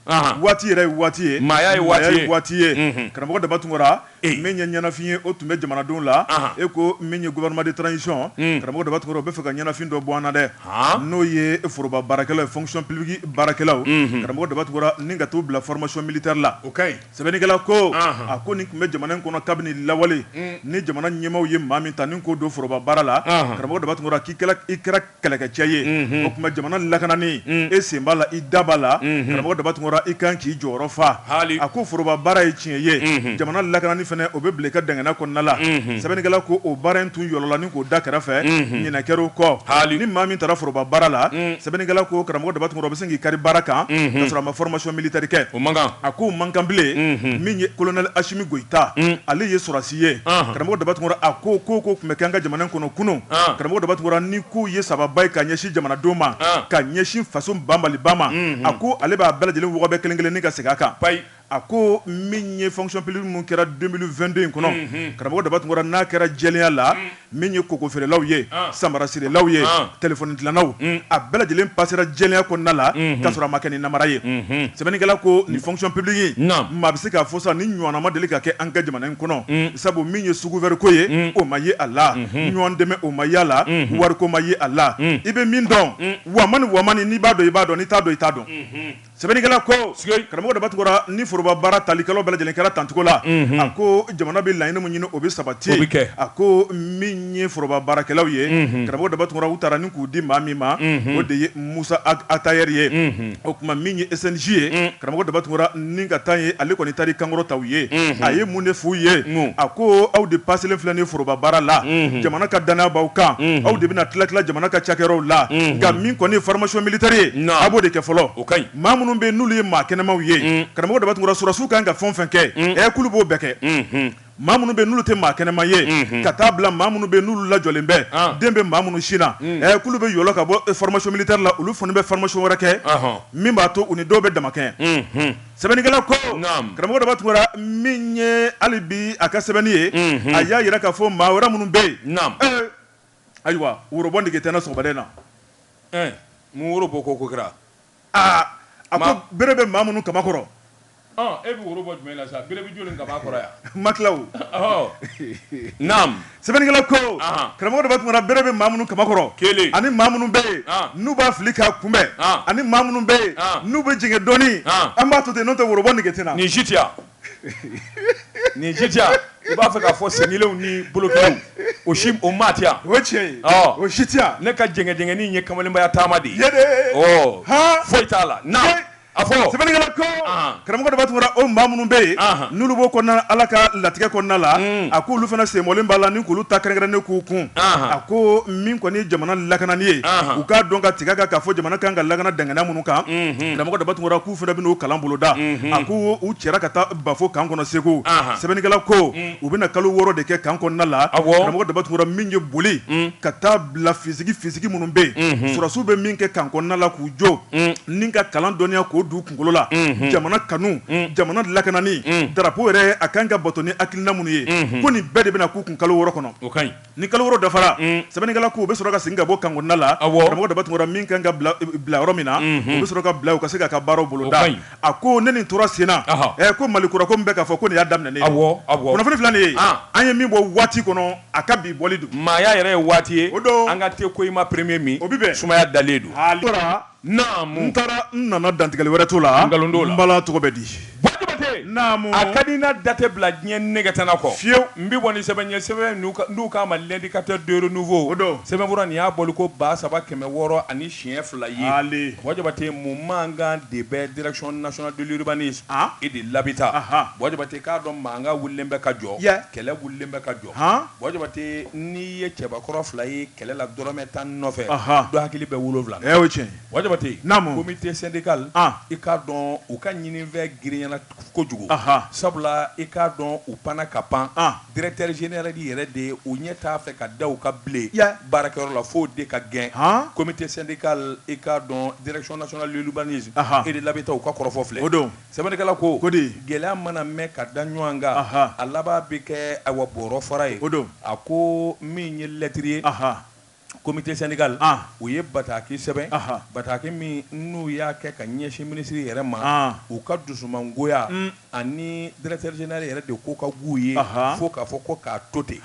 [SPEAKER 1] yɛrɛ ye waati ye
[SPEAKER 2] maaya ye
[SPEAKER 1] waati ye karamɔgɔ daba tungora min ye ɲɛnafin ye o tun bɛ jamanadenw la e ko min ye gouvernement de transition karamɔgɔ daba tungora o bɛ fɛ ka ɲɛnafin dɔ bɔ an na dɛ n'o ye foroba baarakɛlaw ye fonction publique baarakɛlaw karamɔgɔ daba tungora ni ka t'u bila formation militaire la sɛbɛnnikɛla ko a ko nin tun bɛ jamana in kɔnɔ kabini lawale ni jamana ɲɛmaaw ye maa min ta ni k'o don foroba baara la karamɔgɔ daba tungora k'i kɛra kɛlɛkɛcɛ ye o tuma jamana lakanani e sen b'a la i da b'a la karamɔgɔ daba tungora i kan k'i jɔyɔrɔ fa a ko foroba baara ye tiɲɛ ye jamana lakanani fɛnɛ o bɛ bila i ka dangana kɔnɔna la sɛbɛnnikɛla ko o baara in tun yɔlɔla ni k'o da kɛrɛfɛ ɲinɛ kɛr'o kɔ ni maa min taara foroba baara la sɛbɛnnikɛla ko karamɔgɔ daba tungora o bɛ se k'i kari baara kan k'a sɔrɔ a ma formation militaire kɛ a ko man kan bilen min ye colonel Asimi Goyita ale ye sɔrɔsi ye karamɔgɔ daba tungora a ko tun bɛ kɛ an ka jamana kɔnɔ kunun karamɔgɔ daba tungora ni ko ye sababa ye ka ɲɛsin jamanadenw ma ka ɲɛsin faso banbali ba ma a ko ale b'a bɛɛ lajɛlen wɔgɔbɛ kelen kelen ni ka segin a kan a ko min ye fonction publique mun kɛra 2022 in kɔnɔ karamɔgɔ daba tungora n'a kɛra jɛlenya la min ye koko feerelaw ye samara sirelaw ye telefɔni dilannaw a bɛɛ lajɛlen passera jɛlenya kɔnɔna la k'a sɔrɔ a ma kɛ ni namara ye sɛbɛnnikɛla ko nin fonction publique maa bɛ se k'a fɔ sa ni ɲɔgɔnna ma deli ka kɛ an ka jamana in kɔnɔ sabu min ye sugu wɛrɛ ko ye o ma ye a la ɲɔgɔn dɛmɛ o ma ye a la wariko ma ye a la i bɛ min dɔn wamani n'i b'a dɔn i b'a dɔn n'i t'a dɔn i t'a dɔn sɛbɛnnikɛla ko karamɔgɔ Dabatukura ni foroba baara talikɛlaw bɛɛ lajɛlen kɛra tancogo la a ko jamana bɛ laɲini min ɲini o bɛ sabati a ko min ye foroba baarakɛlaw ye karamɔgɔ Dabatukura u taara ni k'u di maa min ma o de ye Musa Atayɛri ye o tuma min ye SNJ ye karamɔgɔ Dabatukura ni ka taa ye ale kɔni taara kankɔrɔ taw ye a ye mun de f'u ye a ko aw de paselen filɛ ni foroba baara la jamana ka danaya b'aw kan aw de bɛna tila jamana ka cakɛyɔrɔw la nka min kɔni ye formation militaire ye a b'o de kɛ fɔlɔ maa minnu bɛ n'olu ye maa kɛnɛmaw ye karamɔgɔ Dabatukura sɔrɔsiw kan ka fɛn o fɛn kɛ k'olu b'o bɛɛ kɛ maa minnu bɛ n'olu tɛ maa kɛnɛma ye ka taa bila maa minnu bɛ n'olu lajɔlen bɛ den bɛ maa minnu sin na k'olu bɛ yɔlɔ ka bɔ formation militaire la olu fana bɛ formation wɛrɛ kɛ min b'a to u ni dɔw bɛ damakɛɲɛ sɛbɛnnikɛla ko karamɔgɔ Dabatukura min ye hali bi a ka sɛbɛnni ye a y'a yira k'a fɔ maa wɛrɛ minnu bɛ yen ayiwa worobɔ nege tɛ n na sɔgɔmaden na
[SPEAKER 2] mun worobɔ ko kɛra
[SPEAKER 1] a ko bere bɛ maa minnu kama kɔrɔ
[SPEAKER 2] e bɛ woro bɔ jumɛn la sa bere bɛ joli kaba kɔrɔ yan
[SPEAKER 1] ma tila o
[SPEAKER 2] naam
[SPEAKER 1] sɛbɛnnikɛla ko karamɔgɔ Dabatukura bere bɛ maa minnu kama kɔrɔ
[SPEAKER 2] kelen
[SPEAKER 1] ani maa minnu bɛ yen n'u b'a fili k'a kunbɛn ani maa minnu bɛ yen n'u bɛ jɛngɛ dɔɔni an b'a to ten n'o tɛ worobɔ nege tɛ n na
[SPEAKER 2] nin si tɛ yan nin si tɛ yan i b'a fɛ k'a fɔ senkelenw ni bolokelenw o maa tɛ yan
[SPEAKER 1] o ye tiɲɛ ye o si tɛ yan
[SPEAKER 2] ne ka jɛngɛjɛngɛnin ye kamalenbaya taama de ye foyi t'a la naam a fɔ
[SPEAKER 1] sɛbɛnnikɛla ko karamɔgɔ Dabatukura o maa minnu bɛ yen n'olu b'o kɔnɔna Ala ka latigɛ kɔnɔna la a ko olu fana senbɔlen b'a la ni k'olu ta kɛrɛnkɛrɛnnen k'u kun a ko min kɔni ye jamana lakanani ye u k'a dɔn ka tigɛ k'a fɔ jamana kan ka lakana dangana minnu kan karamɔgɔ Dabatukura k'u fana bɛn'o kalan boloda a ko u cɛra ka taa Bafo kan kɔnɔ Segu sɛbɛnnikɛla ko u bɛna kalo 6 de kɛ kan kɔnɔna la karamɔgɔ Dabatukura min ye boli ka taa bila fisigi minnu bɛ yen sɔrɔsiw bɛ min kɛ kan kɔnɔna la k'u jɔ ni ka kalan dɔnniya k'o du kunkolo la jamana kanu jamana lakanani drapeau yɛrɛ a kan ka bato ni hakilina minnu ye ko nin bɛɛ de bɛna k'u kun kalo 6 kɔnɔ ni kalo 6 dafara sɛbɛnnikɛla ko u bɛ sɔrɔ ka segin ka bɔ kan kɔnɔna la karamɔgɔ Dabatukura min kan ka bila yɔrɔ min na u bɛ sɔrɔ ka bila u ka se k'a ka baaraw boloda a ko ne nin tora sen na ko Malikura ko min bɛ k'a fɔ ko nin y'a daminɛnen ye kunnafoni filɛ nin ye an ye min bɔ waati kɔnɔ a ka bi bɔli don
[SPEAKER 2] maaya yɛrɛ ye waati ye an ka te ko i ma premier min
[SPEAKER 1] o bi bɛn
[SPEAKER 2] sumaya dalen don
[SPEAKER 1] n taara n nana dantigɛli wɛrɛ t'o la n bala tɔgɔ bɛ di
[SPEAKER 2] a ka di na date bila diɲɛ nɛgɛtana kɔ fiyewu n bɛ bɔ ni sɛbɛn ye sɛbɛn n'u k'a ma l'indicateur de nouveau sɛbɛnfura nin y'a bɔli ko 3600 ani siɲɛ 2 ye Jabate mun mankan de bɛ direction nationale de l'urbanisme et de l'habitat Jabate k'a dɔn mankan wulilen bɛ ka jɔ kɛlɛ wulilen bɛ ka jɔ Jabate n'i ye cɛbakɔrɔ 2 ye kɛlɛ la dɔrɔmɛ 10 nɔfɛ dɔ hakili bɛ 7
[SPEAKER 1] o ye tiɲɛ
[SPEAKER 2] Jabate comité syndical i k'a dɔn u ka ɲinifɛn girinyana kojugu sabula i k'a dɔn u panna ka pan directeur général yɛrɛ de u ɲɛ t'a fɛ ka da u ka bile baarakɛyɔrɔ la fo de ka gɛn comité syndical i k'a dɔn direction nationale de l'urbanisme et de l'habitat u ka kɔrɔfɔ filɛ sɛbɛnnikɛla ko gɛlɛya mana mɛn ka da ɲɔgɔn kan a laban bɛ kɛ awa bɔrɔ fara ye a ko min ye lettre ye comité syndical u ye bataki sɛbɛn bataki min n'u y'a kɛ ka ɲɛsin minisiri yɛrɛ ma u ka dusumangoya ani directeur général yɛrɛ de ko ka g'u ye fo k'a fɔ ko k'a to ten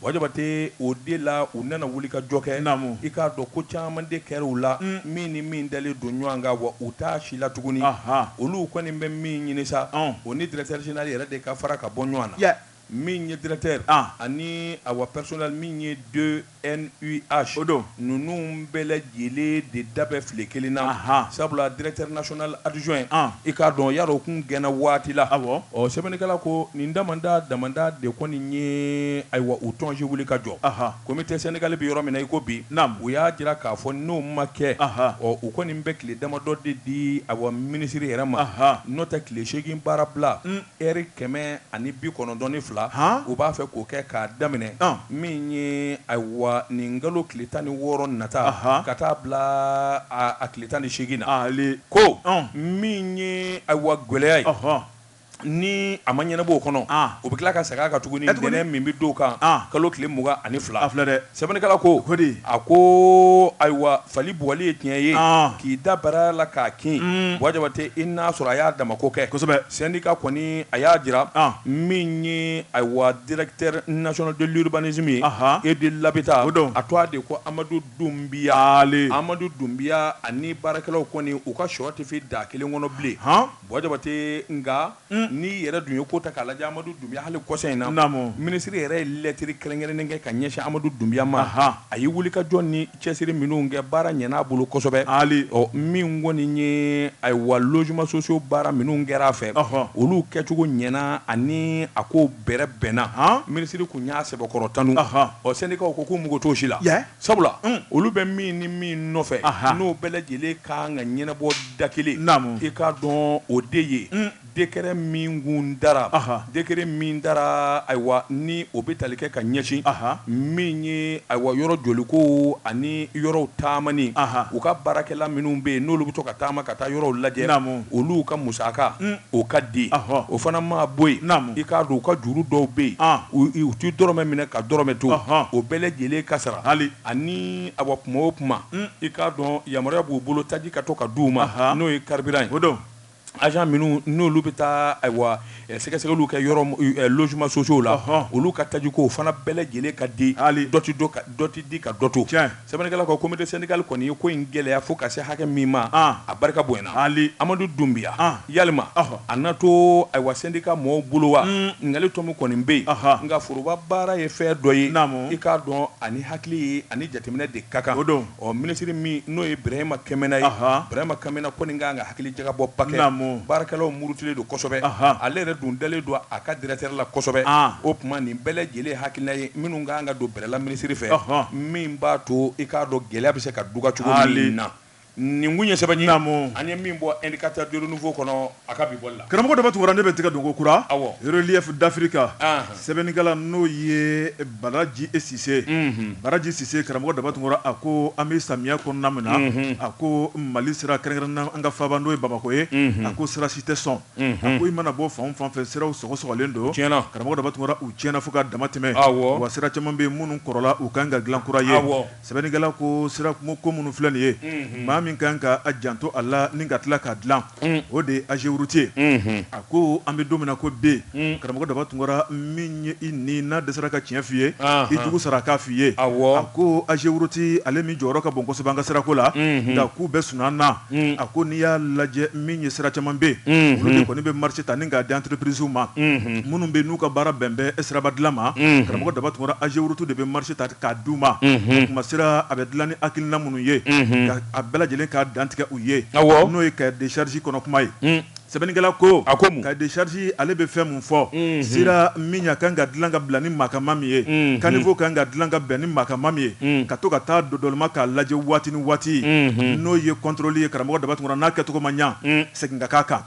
[SPEAKER 2] Jabate o de la u nana wuli ka jɔ kɛ i k'a dɔn ko caman de kɛra u la min ni min dalen don ɲɔgɔn kan wa u t'a si la tuguni olu kɔni bɛ min ɲini sa o ni directeur général yɛrɛ de ka fara ka bɔ ɲɔgɔn na min ye directeur ani awa personnel min ye 2NUH ninnu bɛɛ lajɛlen de da bɛ file kelen na sabula directeur national adjoint i k'a dɔn yarɔ kun gɛnna waati la sɛbɛnnikɛla ko nin damanda de kɔni ye ayiwa u tɔnji wuli ka jɔ comité syndical bɛ yɔrɔ min na i ko bi u y'a jira k'a fɔ n'o ma kɛ u kɔni bɛ tile damadɔ de di awa minisiri yɛrɛ ma n'o tɛ tile 8 baara bila heure 192 u b'a fɛ k'o kɛ k'a daminɛ min ye ayiwa nin kalo tile 16 nata ka taa bila a tile 18 na ko min ye ayiwa gwɛlɛya ye ni a ma ɲɛnabɔ o kɔnɔ o bɛ tila ka segin a kan tuguni ntɛnɛn min bɛ d'o kan kalo tile 22
[SPEAKER 1] a filɛ dɛ
[SPEAKER 2] sɛbɛnnikɛla ko a ko ayiwa fali bugɔli ye tiɲɛ ye k'i da bara la k'a kin Buwa Jabate i n'a sɔrɔ a y'a damako kɛ kosɛbɛ syndicat kɔni a y'a jira min ye ayiwa directeur national de l'urbanisme ye et de l'habitat a tɔgɔ de ko Amadu Dunbiya ani baarakɛlaw kɔni u ka sɔ tɛ fi da kelen kɔnɔ bilen Buwa Jabate nka ni yɛrɛ dun ye ko ta k'a lajɛ Amadu Dunbiya hali kɔsa in na minisiri yɛrɛ ye lettre kɛrɛnkɛrɛnnen kɛ ka ɲɛsin Amadu Dunbiya ma a ye wuli ka jɔ ni cɛsiri minnu kɛ baara ɲɛn'a bolo kosɛbɛ min kɔni ye ayiwa logement sociaux baara minnu kɛra a fɛ olu kɛcogo ɲɛna ani a ko bɛrɛ bɛnna minisiri kun y'a sɛbɛkɔrɔ tanu syndicat ko k'u mugu t'o si la sabula olu bɛ min ni min nɔfɛ n'o bɛɛ lajɛlen kan ka ɲɛnabɔ da kelen i k'a dɔn o de ye décret min kun dara ayiwa ni o bɛ tali kɛ ka ɲɛsin min ye ayiwa yɔrɔ joliko ani yɔrɔw taamani u ka baarakɛla minnu bɛ yen n'olu bɛ to ka taama ka taa yɔrɔw lajɛ olu ka musaka o ka di o fana ma bɔ yen i k'a dɔn u ka juru dɔw bɛ yen u ti dɔrɔmɛ minɛ ka dɔrɔmɛ to o bɛɛ lajɛlen ka sara ani ayiwa kuma o kuma i k'a dɔn yamaruya b'u bolo taji ka to ka d'u ma n'o ye carburant ye agent minnu n'olu bɛ taa ayiwa sɛgɛsɛgɛliw kɛ yɔrɔ logement sociaux la olu ka tajiko fana bɛɛ lajɛlen ka di dɔ ti di ka dɔ to sɛbɛnnikɛla ko comité syndical kɔni ye ko in gɛlɛya fo ka se hakɛ min ma a barika bonyana Amadu Dunbiya yalima a na to ayiwa syndicat mɔɔw bolo wa ngali tɔmi kɔni bɛ yen nka foroba baara ye fɛn dɔ ye i k'a dɔn ani hakili ye ani jateminɛ de ka kan minisiri min n'o ye Birahima Kɛmɛna ye Birahima Kɛmɛna kɔni kan ka hakili jagabɔ ba kɛ baarakɛlaw murutilen don kosɛbɛ ale yɛrɛ dun dalen don a ka directeur la kosɛbɛ o tuma nin bɛɛ lajɛlen hakilina ye minnu kan ka don bɛrɛla minisiri fɛ min b'a to i k'a dɔn gɛlɛya bɛ se ka duga cogo min na nin kun ye sɛbɛnni an ye min bɔ indicateur de renouveau kɔnɔ a ka bi bɔli la
[SPEAKER 1] karamɔgɔ daba tugura ne bɛ tigɛ donko kura relief d'Afrique sɛbɛnnikɛla n'o ye Baraji Sise Baraji Sise karamɔgɔ daba tugura a ko an bɛ samiya kɔnɔna min na a ko Mali sira kɛrɛnkɛrɛnnen an ka faaba n'o ye Bamako ye a ko sira si tɛ sɔn a ko i mana bɔ fan o fan fɛ siraw sɔgɔsɔgɔlen don karamɔgɔ daba tugura u tiɲɛna fo ka dama tɛmɛ wa sira caman bɛ yen minnu kɔrɔla u kan ka dilan kura ye sɛbɛnnikɛla ko sira ko minnu filɛ nin ye min kan ka a janto a la ni ka tila k'a dilan o de ye AGEROUTE a ko an bɛ don min na ko B karamɔgɔ daba tugura min ye i ni n'a dɛsɛra ka tiɲɛ f'i ye i jugu sara k'a f'i ye a ko AGEROUTE ale min jɔyɔrɔ ka bon kosɛbɛ an ka sirako la nka k'u bɛɛ sɔnna an na a ko n'i y'a lajɛ min ye sira caman bɛ yen olu de kɔni bɛ marché ta ni k'a di entreprise ma minnu bɛ n'u ka baara bɛn bɛ siraba dilan ma karamɔgɔ daba tugura AGEROUTE de bɛ marché ta k'a d'u ma kuma sira a bɛ dilan ni hakilina minnu ye a bɛɛ lajɛlen k'a dantigɛ u ye n'o ye cahier de charge kɔnɔ kuma ye sɛbɛnnikɛla ko cahier de charge ale bɛ fɛn mun fɔ sira min kan ka dilan ka bila ni maakama min ye caniveau kan ka dilan ka bɛn ni maakama min ye ka to ka taa dɔdɔlima k'a lajɛ waati ni waati n'o ye contrôle ye karamɔgɔ daba tugura n'a kɛcogo ma ɲa segin ka k'a kan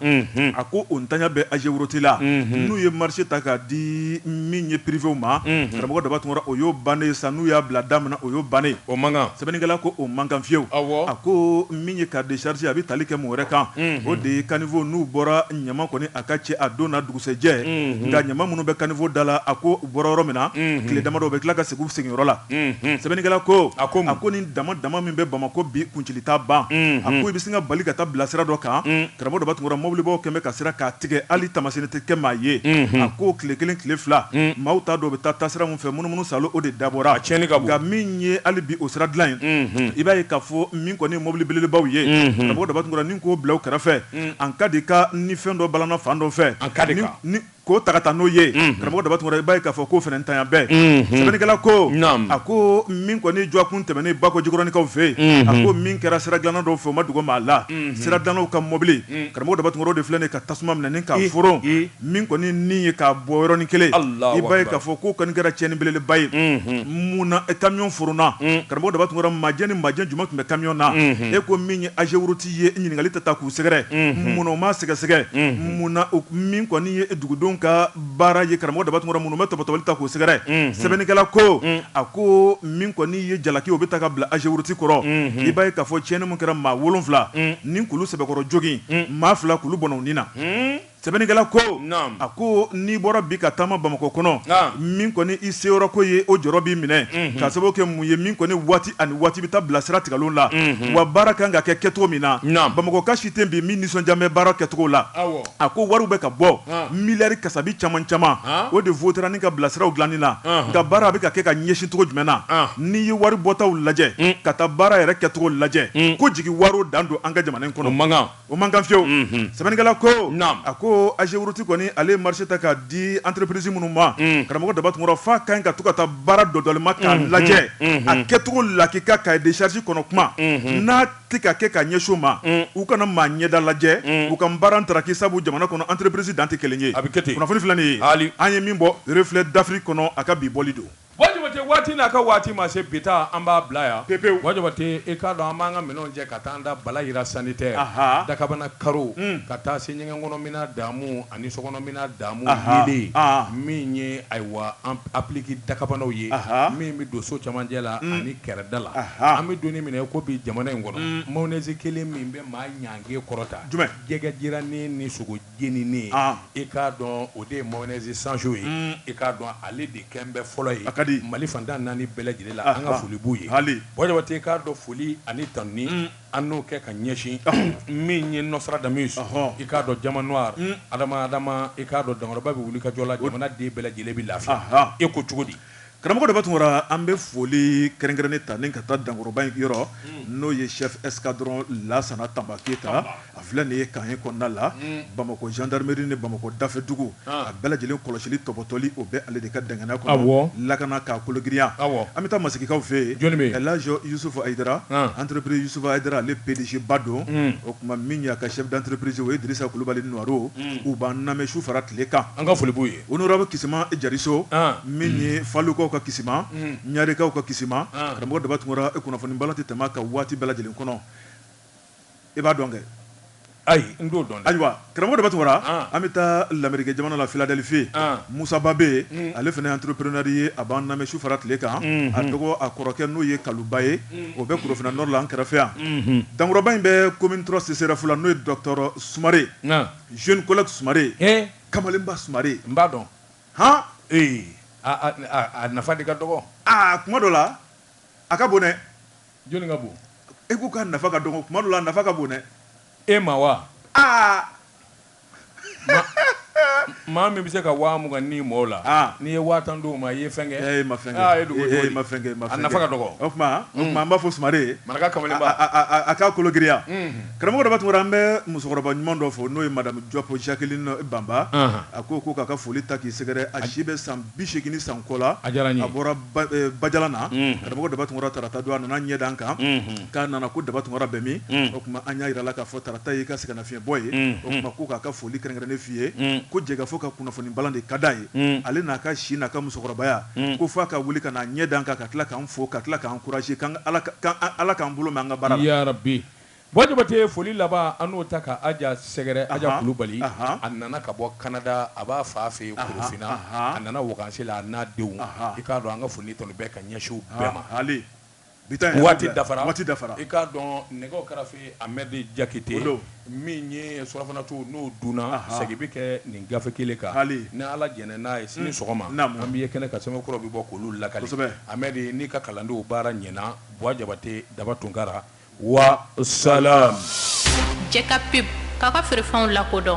[SPEAKER 1] a ko o ntanya bɛ AGEROUTE la n'u ye marché ta k'a di min ye privé ma karamɔgɔ daba tugura o y'o bannen sa n'u y'a bila da min na o y'o bannen o man kan sɛbɛnnikɛla ko o man kan fiyewu a ko min ye cahier de charge a bɛ tali kɛ mun wɛrɛ kan o de ye caniveau n'u bɔra ɲama kɔni a ka cɛ a don na dugusɛjɛ nka ɲama minnu bɛ caniveau da la a ko u bɔra yɔrɔ min na tile damadɔ u bɛ tila ka segin u seginyɔrɔ la sɛbɛnnikɛla ko a ko ni dama min bɛ Bamako bi kuncili t'a ban a ko i bɛ se ka bali ka taa bila sira dɔ kan karamɔgɔ daba tugura mobilibaw kɛmɛ ka sira k'a tigɛ hali tamasini tɛ kɛ maa ye a ko tile kelen tile fila maaw t'a dɔn u bɛ taa taasira min fɛ munumunu salo o de dabɔra nka min ye hali bi o sira dilan in i b'a ye k'a fɔ min kɔni ye mobili belebelebaw ye karamɔgɔ daba tugura ni k'o bila u kɛrɛfɛ an ka di ka ni fɛn dɔ balana fan dɔ fɛ k'o ta ka taa n'o ye karamɔgɔ daba tugura i b'a ye k'a fɔ k'o fana ntanya bɛɛ sɛbɛnnikɛla ko a ko min kɔni jɔkun tɛmɛnen Bako Jikɔrɔnikaw fɛ yen a ko min kɛra sira dilanna dɔw fɛ o ma dogo maa la sira dilannaw ka mobili karamɔgɔ daba tugura o de filɛ nin ka tasuma minɛ k'a foron min kɔni ni ye k'a bɔ yɔrɔnin kelen i b'a ye k'a fɔ k'o kɔni kɛra tiɲɛni belebeleba ye mun na camion foronna karamɔgɔ daba tugura majɛ ni majɛ jumɛn tun bɛ camion na e ko min ye AGEROUTE ye ɲininkali tɛ taa k'u sɛgɛrɛ mun na o ma sɛgɛsɛgɛ mun na min kɔni ye dugudenw ka baara ye karamɔgɔ daba tugura minnu bɛ tɔbɔtɔbɔli ta k'u sɛgɛrɛ sɛbɛnnikɛla ko a ko min kɔni ye jalaki o bɛ ta ka bila AGEROUTE kɔrɔ i b'a ye k'a fɔ tiɲɛni min kɛra maa 7 ni kulu sɛbɛkɔrɔ jogin maa 2 kulu bɔnna u ni na sɛbɛnnikɛla ko a ko n'i bɔra bi ka taama Bamakɔ kɔnɔ min kɔni i seyɔrɔ ko ye o jɔrɔ b'i minɛ ka sababu kɛ mun ye min kɔni waati ani waati bɛ taa bila sira tigɛlenw la wa baara kan ka kɛ kɛcogo min na Bamakɔ ka si tɛ bi min nisɔndiya bɛ baara kɛcogo la a ko wariw bɛ ka bɔ miliyari kasabi caman o de votera ni ka bilasiraw dilanni na nka baara bɛ ka kɛ ka ɲɛsin cogo jumɛn na n'i ye wari bɔtaw lajɛ ka taa baara yɛrɛ kɛcogo lajɛ ko jigi wariw dan don an ka jamana in kɔnɔ o man kan fiyewu sɛbɛnnikɛla ko a ko AGEROUTE kɔni ale ye marché ta k'a di entreprise minnu ma karamɔgɔ Daba f'a ka ɲi ka to ka taa baara dɔdɔlima k'a lajɛ a kɛcogo la k'i ka cahier de charge kɔnɔ kuma n'a tɛ ka kɛ ka ɲɛsin o ma u kana maa ɲɛda lajɛ u ka baara ntaraki sabu jamana kɔnɔ entreprise dan tɛ kelen ye kunnafoni filɛ nin ye an ye min bɔ reflet d'Afrique kɔnɔ a ka bi bɔli don
[SPEAKER 2] Wajabate waati n'a ka waati ma se bi ta an b'a bila yan pepewu Wajabate i k'a dɔn an b'an ka minɛnw cɛ ka taa an da bala yira sanitaire dakabana karo ka taa se ɲɛgɛn kɔnɔ mina damu ani sokɔnɔ mina damu yelen min ye ayiwa applique dakabanaw ye min bɛ don so cɛmancɛ la ani kɛrɛda la an bɛ donni minɛ ko bi jamana in kɔnɔ mayonnaise kelen min bɛ maa ɲange kɔrɔta jɛgɛ jiranin ni sogo jeninin i k'a dɔn o de ye mayonnaise sanjo ye i k'a dɔn ale de kɛn bɛ fɔlɔ ye Mali fantan naani bɛɛ lajɛlen la an ka foli b'u ye Wajabate k'a dɔn foli ani tanuni an n'o kɛ ka ɲɛsin min ye Nostradamus i k'a dɔn Jama Noir Adama i k'a dɔn Dankɔrɔba bɛ wuli ka jɔ la jamana den bɛɛ lajɛlen bɛ lafiya e ko cogo di
[SPEAKER 1] karamɔgɔ Daba Tunkara an bɛ foli kɛrɛnkɛrɛnnen ta ni ka taa Dankɔrɔba in yɔrɔ n'o ye chef escadron Lansana Tamba Keyita a filɛ nin ye Kaɲɛ kɔnɔna la Bamakɔ gendarmerie ni Bamakɔ dafɛdugu a bɛɛ lajɛlen kɔlɔsili tɔbɔtɔli o bɛ ale de ka danganiya kɔnɔ lakana k'a kologiriya an bɛ taa masigikaw fɛ yen El Hadj Yusufu Ayidara entreprise Yusufu Ayidara ale PDG ba don o tuma min ye a ka chef d'entreprise o ye Dirisa Kulubali Nuwaro u b'an lamɛn su fara tile kan
[SPEAKER 2] an ka foli b'u ye
[SPEAKER 1] honorable Kisima Jariso min ye Falukaw ka kisima ɲarikaw ka kisima karamɔgɔ Daba Tunkara e kunnafoni balan tɛ tɛmɛ a ka waati bɛɛ lajɛlen kɔnɔ i b'a dɔn kɛ
[SPEAKER 2] ayi n t'o dɔn dɛ
[SPEAKER 1] ayiwa karamɔgɔ Daba Tunkara an bɛ taa Lamɛrikɛ jamana la Philadelphie Musa Ba bɛ yen ale fana ye entrepreneur ye a b'an lamɛn su fara tile kan a dɔgɔ a kɔrɔkɛ n'o ye Kaluba ye o bɛ Korofina Nord la an kɛrɛfɛ yan Dankɔrɔba in bɛ commune 3 CCRF la n'o ye docteur Sumare jeune collègue Sumare Kamalenba Sumare
[SPEAKER 2] n b'a dɔn a nafa de ka dɔgɔ
[SPEAKER 1] kuma dɔ la a ka bon dɛ
[SPEAKER 2] jɔnni ka bon
[SPEAKER 1] e ko k'a nafa ka dɔgɔ kuma dɔ la a nafa ka bon dɛ
[SPEAKER 2] e ma wa maa min bɛ se ka 20,000 ni mɔɔw la n'i ye 50 d'o ma i ye fɛn kɛ
[SPEAKER 1] ma fɛn kɛ ma fɛn kɛ
[SPEAKER 2] a nafa ka dɔgɔ
[SPEAKER 1] o tuma an b'a fɔ Sumare ye
[SPEAKER 2] Maraka Kamalenba
[SPEAKER 1] a k'a kologiriya karamɔgɔ Daba Tunkara an bɛ musokɔrɔba ɲuman dɔ fɔ n'o ye madame Diop Jacqueline Bamba a ko k'a ka foli ta k'i sɛgɛrɛ a si bɛ san 80 ni san kɔ la a bɔra Bajala na karamɔgɔ Daba Tunkara tarata don a nana ɲɛ d'an kan k'a nana ko Daba Tunkara bɛ min o tuma an y'a jira la k'a fɔ tarata ye i ka sɛgɛnnafiɲɛ bɔ ye o tuma ko k'a ka foli kɛrɛnkɛrɛnnen f'i ye ko jɛgɛfo ka kunnafoni balan de ka d'a ye ale n'a ka si n'a ka musokɔrɔbaya ko f'a ka wuli ka na ɲɛ d'an kan ka tila k'an fo ka tila k'an encourager ala k'an bolo mɛn an ka baara la
[SPEAKER 2] ya rabbi Wajabate foli laban an n'o ta ka Aja sɛgɛrɛ Aja Kulubali a nana ka bɔ Canada a b'a fa fɛ yen Korofina a nana Wakansi la a n'a denw i k'a dɔn an ka foli tɔnɔ bɛɛ ka ɲɛsin bɛɛ ma waati dafara i k'a dɔn nɛgɛw kɛrɛfɛ Ahmed Jakite min ye Surafanatu n'o dunna segin bɛ kɛ nin gafe kelen kan ni Ala jɛna n'a ye sini sɔgɔma an bɛ ye kɛnɛ ka sɛbɛnkɔrɔ bɛ bɔ k'olu lakali Ahmed n'i ka kalandenw baara ɲɛna Wajabate Daba Tunkara wa salam
[SPEAKER 3] Jɛka pub k'a ka feerefɛnw lakodɔn